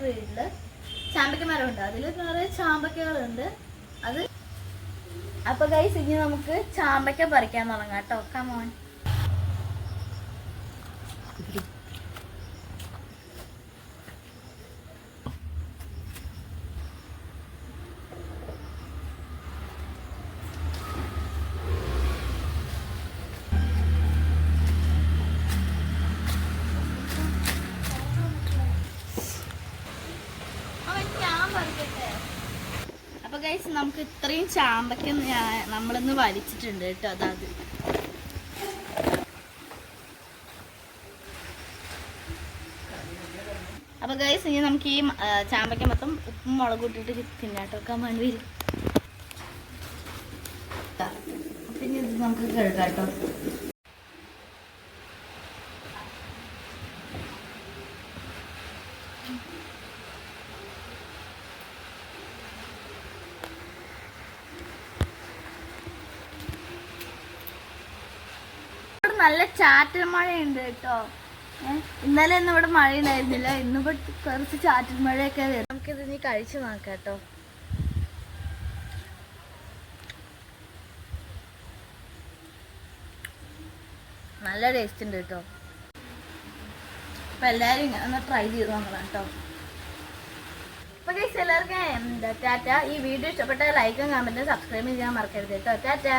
വീട്ടില് ചാമ്പക്ക മരമുണ്ട്, അതിൽ നിറയെ ചാമ്പക്കകളുണ്ട്. അത് അപ്പൊ ഗൈസ് ഇനി നമുക്ക് ചാമ്പക്ക പറിക്കാൻ തുടങ്ങാം കേട്ടോ. കമോൺ. അപ്പൊ ഗൈസ് നമുക്ക് ഇത്രയും ചാമ്പക്ക നമ്മളിന്ന് വലിച്ചിട്ടുണ്ട് കേട്ടോ. അതാത് അപ്പൊ ഗൈസ് ഇനി നമുക്ക് ഈ ചാമ്പക്ക മൊത്തം ഉപ്പും മുളകും ഇട്ടിട്ട് തിന്നാട്ടോ. കമാൻ വരും. പിന്നെ ഇത് നമുക്ക് കഴുകാട്ടോ. നല്ല ചാറ്റൽ മഴയുണ്ട് കേട്ടോ. ഇന്നലെ ഒന്നും ഇവിടെ മഴ ഉണ്ടായിരുന്നില്ല, ഇന്നിപ്പോ കുറച്ച് ചാറ്റൽ മഴയൊക്കെ വരും. നമുക്കിത് ഇനി കഴിച്ചു നോക്കാം കേട്ടോ. നല്ല ടേസ്റ്റ് ഉണ്ട് കേട്ടോ. അപ്പൊ എല്ലാരും ഇങ്ങനെ ഒന്ന് ട്രൈ ചെയ്ത് നോക്കണം കേട്ടോ. അപ്പൊ ഗൈസ് എല്ലാവർക്കും ടാറ്റ. ഈ വീഡിയോ ഇഷ്ടപ്പെട്ട ലൈക്കും കമന്റും സബ്സ്ക്രൈബ് ചെയ്യാൻ മറക്കരുത് കേട്ടോ. ടാറ്റ.